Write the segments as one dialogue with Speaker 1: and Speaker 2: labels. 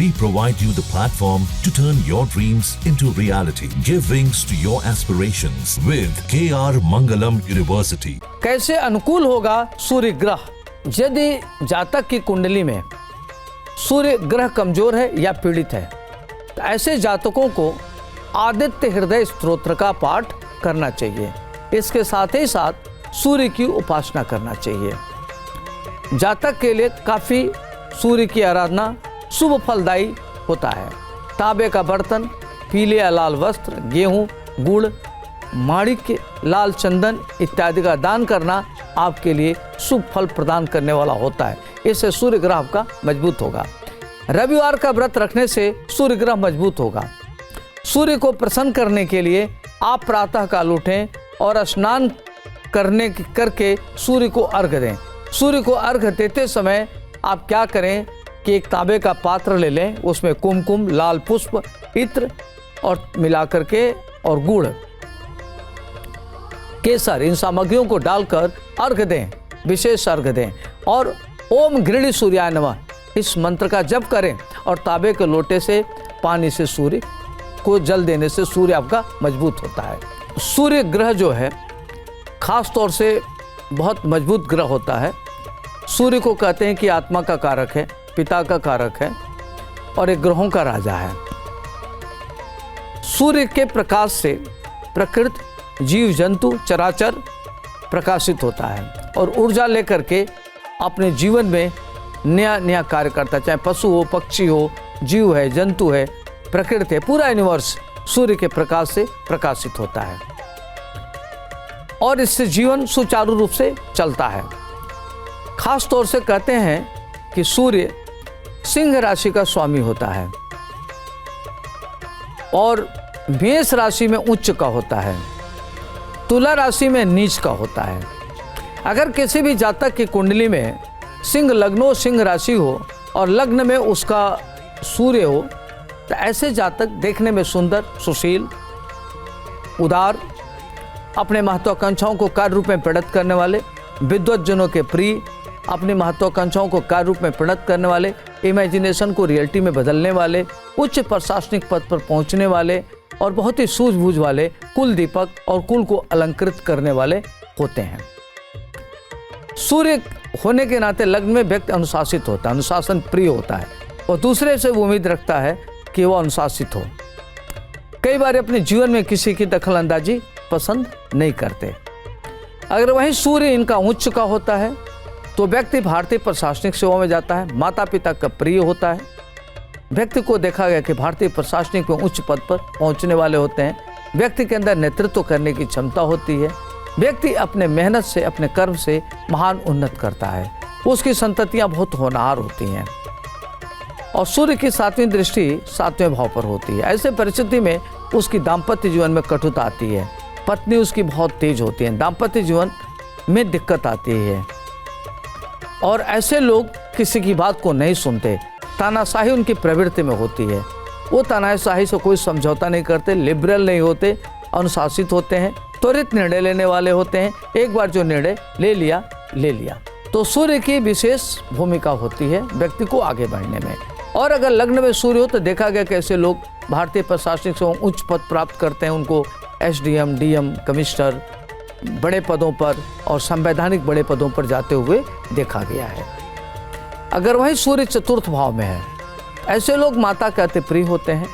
Speaker 1: We provide you the platform to turn your dreams into reality. Give wings to your aspirations with KR Mangalam University.
Speaker 2: कैसे अनुकूल होगा सूर्य ग्रह? यदि जातक की कुंडली में सूर्य ग्रह कमजोर है या पीड़ित है तो ऐसे जातकों को आदित्य हृदय स्तोत्र का पाठ करना चाहिए। इसके साथ ही साथ सूर्य की उपासना करना चाहिए। जातक के लिए काफ़ी सूर्य की आराधना शुभ फलदायी होता है। तांबे का बर्तन, पीले या लाल वस्त्र, गेहूं, गुड़, माणिक्य, लाल चंदन इत्यादि का दान करना आपके लिए शुभ फल प्रदान करने वाला होता है। इससे सूर्य ग्रह आपका मजबूत होगा। रविवार का व्रत रखने से सूर्य ग्रह मजबूत होगा। सूर्य को प्रसन्न करने के लिए आप प्रातः काल उठें और स्नान करके सूर्य को अर्घ्य दें। सूर्य को अर्घ्य देते समय आप क्या करें कि एक तांबे का पात्र ले लें, उसमें कुमकुम, लाल पुष्प, इत्र और मिला करके और गुड़, केसर, इन सामग्रियों को डालकर अर्घ्य दें, विशेष अर्घ्य दें और ओम गृणी सूर्याय नमः इस मंत्र का जप करें और तांबे के लोटे से पानी से सूर्य को जल देने से सूर्य आपका मजबूत होता है। सूर्य ग्रह जो है खास तौर से बहुत मजबूत ग्रह होता है। सूर्य को कहते हैं कि आत्मा का कारक है, पिता का कारक है और एक ग्रहों का राजा है। सूर्य के प्रकाश से प्रकृति, जीव जंतु, चराचर प्रकाशित होता है और ऊर्जा लेकर के अपने जीवन में नया नया कार्य करता है। चाहे पशु हो, पक्षी हो, जीव है, जंतु है, प्रकृति है, पूरा यूनिवर्स सूर्य के प्रकाश से प्रकाशित होता है और इससे जीवन सुचारू रूप से चलता है। खास तौर से कहते हैं कि सूर्य सिंह राशि का स्वामी होता है और मेष राशि में उच्च का होता है, तुला राशि में नीच का होता है। अगर किसी भी जातक की कुंडली में सिंह लग्नो, सिंह राशि हो और लग्न में उसका सूर्य हो तो ऐसे जातक देखने में सुंदर, सुशील, उदार, अपने महत्वाकांक्षाओं को कार्य रूप में परिणत करने वाले, विद्वतजनों के प्रिय, अपनी महत्वाकांक्षाओं को कार्य रूप में परिणत करने वाले, इमेजिनेशन को रियलिटी में बदलने वाले, उच्च प्रशासनिक पद पर पहुंचने वाले और बहुत ही सूझबूझ वाले, कुल दीपक और कुल को अलंकृत करने वाले होते हैं। सूर्य होने के नाते लग्न में व्यक्ति अनुशासित होता है, अनुशासन प्रिय होता है और दूसरे से वो उम्मीद रखता है कि वो अनुशासित हो। कई बार अपने जीवन में किसी की दखल अंदाजी पसंद नहीं करते। अगर वहीं सूर्य इनका उच्च का होता है तो व्यक्ति भारतीय प्रशासनिक सेवा में जाता है, माता पिता का प्रिय होता है। व्यक्ति को देखा गया कि भारतीय प्रशासनिक में उच्च पद पर पहुंचने वाले होते हैं। व्यक्ति के अंदर नेतृत्व करने की क्षमता होती है। व्यक्ति अपने मेहनत से, अपने कर्म से महान उन्नत करता है। उसकी संततियां बहुत होनहार होती हैं और सूर्य की 7वीं दृष्टि 7वें भाव पर होती है। ऐसे परिस्थिति में उसकी दाम्पत्य जीवन में कटुता आती है, पत्नी उसकी बहुत तेज होती है, दाम्पत्य जीवन में दिक्कत आती है और ऐसे लोग किसी की बात को नहीं सुनते। तानाशाही उनकी प्रवृत्ति में होती है। वो तानाशाही से कोई समझौता नहीं करते, लिबरल नहीं होते, अनुशासित होते हैं, त्वरित निर्णय लेने वाले होते हैं। एक बार जो निर्णय ले लिया। तो सूर्य की विशेष भूमिका होती है व्यक्ति को आगे बढ़ने में। और अगर लग्न में सूर्य हो तो देखा गया कि ऐसे लोग भारतीय प्रशासनिक सेवा उच्च पद प्राप्त करते हैं। उनको SDM, DM, कमिश्नर बड़े पदों पर और संवैधानिक बड़े पदों पर जाते हुए देखा गया है। अगर वही सूर्य चतुर्थ भाव में है, ऐसे लोग माता के अति प्रिय होते हैं,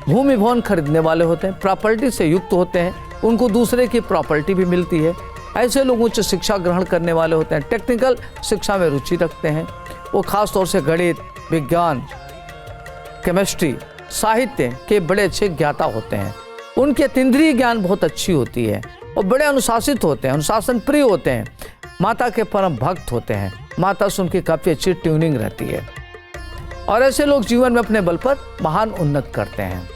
Speaker 2: भूमि भवन खरीदने वाले होते हैं, प्रॉपर्टी से युक्त होते हैं, उनको दूसरे की प्रॉपर्टी भी मिलती है। ऐसे लोग उच्च शिक्षा ग्रहण करने वाले होते हैं, टेक्निकल शिक्षा में रुचि रखते हैं। वो खास तौर से गणित, विज्ञान, केमिस्ट्री, साहित्य के बड़े अच्छे ज्ञाता होते हैं। उनकी अतीन्द्रिय ज्ञान बहुत अच्छी होती है और बड़े अनुशासित होते हैं, अनुशासन प्रिय होते हैं, माता के परम भक्त होते हैं। माता से उनकी काफ़ी अच्छी ट्यूनिंग रहती है और ऐसे लोग जीवन में अपने बल पर महान उन्नत करते हैं।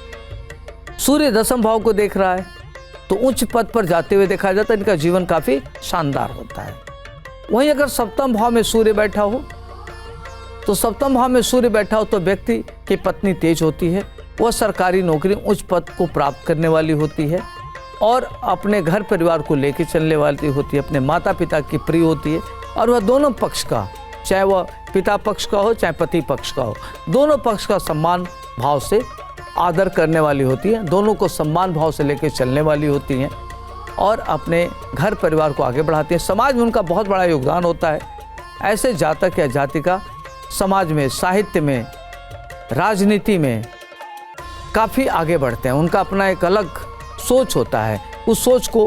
Speaker 2: सूर्य 10वें भाव को देख रहा है तो उच्च पद पर जाते हुए देखा जाता है। इनका जीवन काफ़ी शानदार होता है। वहीं अगर 7वें भाव में सूर्य बैठा हो तो 7वें भाव में सूर्य बैठा हो तो व्यक्ति की पत्नी तेज होती है, वह सरकारी नौकरी उच्च पद को प्राप्त करने वाली होती है और अपने घर परिवार को लेकर चलने वाली होती है, अपने माता पिता की प्रिय होती है और वह दोनों पक्ष का चाहे वह पिता पक्ष का हो चाहे पति पक्ष का हो, दोनों पक्ष का सम्मान भाव से आदर करने वाली होती है, दोनों को सम्मान भाव से लेकर चलने वाली होती हैं और अपने घर परिवार को आगे बढ़ाती हैं। समाज में उनका बहुत बड़ा योगदान होता है। ऐसे जातक या जातिका समाज में, साहित्य में, राजनीति में काफ़ी आगे बढ़ते हैं। उनका अपना एक अलग सोच होता है, उस सोच को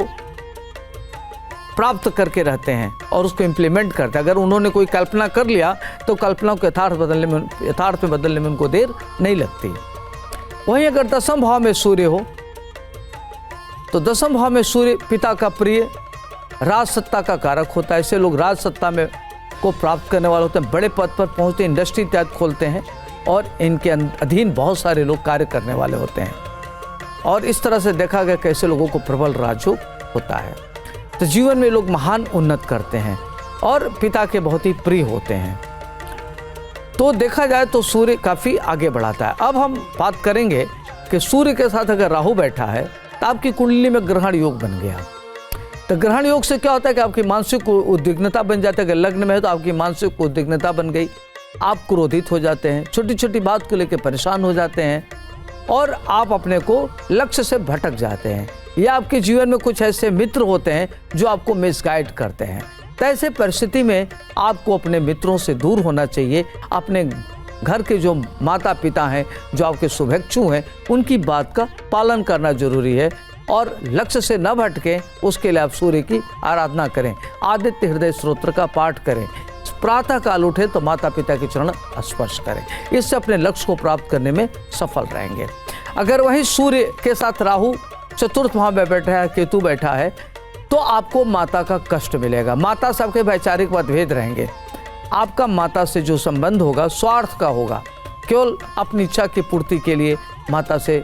Speaker 2: प्राप्त करके रहते हैं और उसको इम्प्लीमेंट करते हैं। अगर उन्होंने कोई कल्पना कर लिया तो कल्पना को यथार्थ में बदलने में उनको देर नहीं लगती। वहीं अगर दसम भाव में सूर्य हो तो दसम भाव में सूर्य पिता का प्रिय, राज सत्ता का कारक होता है। ऐसे लोग राज सत्ता में को प्राप्त करने वाले होते हैं, बड़े पद पर पहुंचते हैं, इंडस्ट्री इत्यादि खोलते हैं और इनके अधीन बहुत सारे लोग कार्य करने वाले होते हैं। और इस तरह से देखा गया कैसे लोगों को प्रबल राजयोग होता है। तो जीवन में लोग महान उन्नत करते हैं और पिता के बहुत ही प्रिय होते हैं। तो देखा जाए तो सूर्य काफ़ी आगे बढ़ाता है। अब हम बात करेंगे कि सूर्य के साथ अगर राहु बैठा है तो आपकी कुंडली में ग्रहण योग बन गया। तो ग्रहण योग से क्या होता है कि आपकी मानसिक उद्विग्नता बन जाती है। अगर लग्न में है तो आपकी मानसिक उद्विग्नता बन गई, आप क्रोधित हो जाते हैं, छोटी छोटी बात को लेकर परेशान हो जाते हैं और आप अपने को लक्ष्य से भटक जाते हैं, या आपके जीवन में कुछ ऐसे मित्र होते हैं जो आपको मिसगाइड करते हैं। तो ऐसे परिस्थिति में आपको अपने मित्रों से दूर होना चाहिए। अपने घर के जो माता पिता हैं, जो आपके शुभेच्छु हैं, उनकी बात का पालन करना जरूरी है और लक्ष्य से न भटकें, उसके लिए आप सूर्य की आराधना करें, आदित्य हृदय स्तोत्र का पाठ करें, प्रातः काल उठे तो माता पिता के चरण स्पर्श करें। इससे अपने लक्ष्य को प्राप्त करने में सफल रहेंगे। अगर वहीं सूर्य के साथ राहु चतुर्थ भाव में बैठा है, केतु बैठा है, तो आपको माता का कष्ट मिलेगा। माता से आपके वैचारिक मतभेद रहेंगे। आपका माता से जो संबंध होगा स्वार्थ का होगा, केवल अपनी इच्छा की पूर्ति के लिए माता से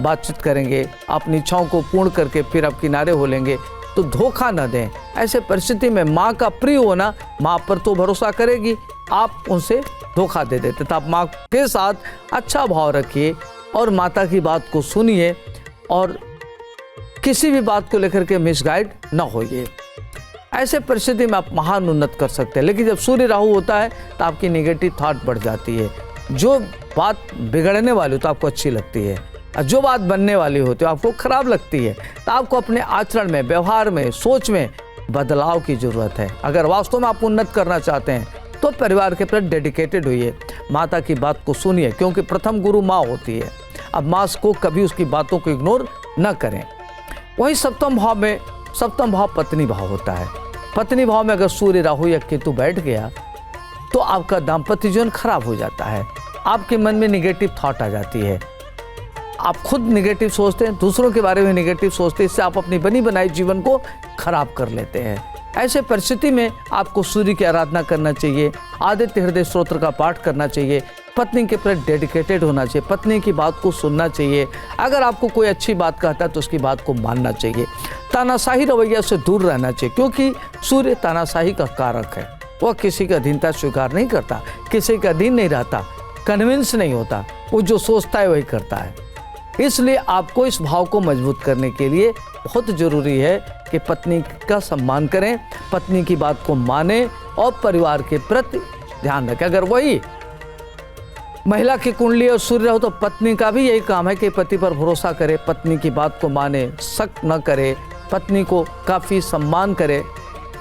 Speaker 2: बातचीत करेंगे, अपनी इच्छाओं को पूर्ण करके फिर आप किनारे हो लेंगे। तो धोखा न दें। ऐसे परिस्थिति में माँ का प्रिय होना, माँ पर तो भरोसा करेगी, आप उनसे धोखा दे देते। तो आप माँ के साथ अच्छा भाव रखिए और माता की बात को सुनिए और किसी भी बात को लेकर के मिसगाइड न होइए। ऐसे परिस्थिति में आप महान उन्नत कर सकते हैं। लेकिन जब सूर्य राहु होता है तो आपकी नेगेटिव थॉट बढ़ जाती है। जो बात बिगड़ने वाली हो तो आपको अच्छी लगती है और जो बात बनने वाली होती है आपको खराब लगती है। तो आपको अपने आचरण में, व्यवहार में, सोच में बदलाव की जरूरत है। अगर वास्तव में आप उन्नत करना चाहते हैं तो परिवार के प्रति डेडिकेटेड होइए, माता की बात को सुनिए, क्योंकि प्रथम गुरु माँ होती है। अब माँ को कभी उसकी बातों को इग्नोर न करें। वही सप्तम भाव पत्नी भाव होता है। पत्नी भाव में अगर सूर्य राहु या केतु बैठ गया तो आपका दाम्पत्य जीवन खराब हो जाता है। आपके मन में निगेटिव थॉट आ जाती है, आप खुद निगेटिव सोचते हैं, दूसरों के बारे में निगेटिव सोचते हैं। इससे आप अपनी बनी बनाई जीवन को खराब कर लेते हैं। ऐसे परिस्थिति में आपको सूर्य की आराधना करना चाहिए, आदित्य हृदय स्तोत्र का पाठ करना चाहिए, पत्नी के प्रति डेडिकेटेड होना चाहिए, पत्नी की बात को सुनना चाहिए। अगर आपको कोई अच्छी बात कहता है तो उसकी बात को मानना चाहिए। तानाशाही रवैया से दूर रहना चाहिए, क्योंकि सूर्य तानाशाही का कारक है। वह किसी का अधीनता स्वीकार नहीं करता, किसी का अधीन नहीं रहता, कन्विंस नहीं होता, वो जो सोचता है वही करता है। इसलिए आपको इस भाव को मजबूत करने के लिए बहुत जरूरी है कि पत्नी का सम्मान करें, पत्नी की बात को माने और परिवार के प्रति ध्यान रखें। अगर वही महिला की कुंडली और सूर्य हो तो पत्नी का भी यही काम है कि पति पर भरोसा करे, पत्नी की बात को माने, शक न करे, पत्नी को काफ़ी सम्मान करे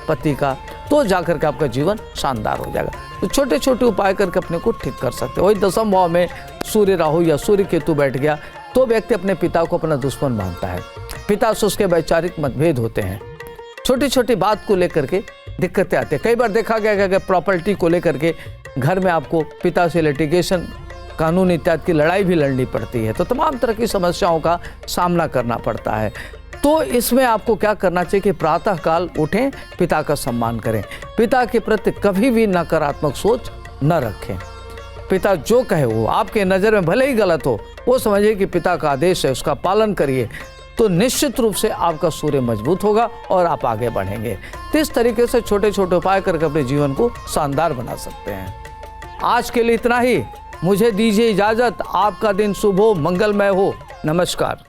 Speaker 2: पति का, तो जाकर के आपका जीवन शानदार हो जाएगा। तो छोटे छोटे उपाय करके अपने को ठीक कर सकते हैं। वही दसम भाव में सूर्य राहु या सूर्य केतु बैठ गया तो व्यक्ति अपने पिता को अपना दुश्मन मानता है, पिता से उसके वैचारिक मतभेद होते हैं, छोटी छोटी बात को लेकर के दिक्कतें आती हैं। कई बार देखा गया कि अगर प्रॉपर्टी को लेकर के घर में आपको पिता से लिटिगेशन, कानून इत्यादि की लड़ाई भी लड़नी पड़ती है, तो तमाम तरह की समस्याओं का सामना करना पड़ता है। तो इसमें आपको क्या करना चाहिए कि प्रातः काल उठें, पिता का सम्मान करें, पिता के प्रति कभी भी नकारात्मक सोच न रखें। पिता जो कहे वो आपके नज़र में भले ही गलत हो, वो समझिए कि पिता का आदेश है, उसका पालन करिए, तो निश्चित रूप से आपका सूर्य मजबूत होगा और आप आगे बढ़ेंगे। तो इस तरीके से छोटे छोटे उपाय करके अपने जीवन को शानदार बना सकते हैं। आज के लिए इतना ही, मुझे दीजिए इजाजत। आपका दिन शुभ हो, मंगलमय हो। नमस्कार।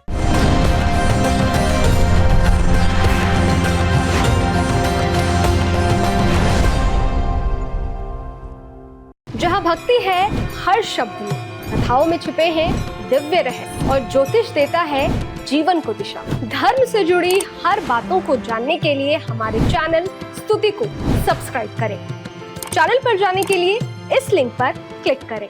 Speaker 3: भक्ति है हर शब्द में, कथाओं में छुपे हैं दिव्य रहस्य और ज्योतिष देता है जीवन को दिशा। धर्म से जुड़ी हर बातों को जानने के लिए हमारे चैनल स्तुति को सब्सक्राइब करें। चैनल पर जाने के लिए इस लिंक पर क्लिक करें।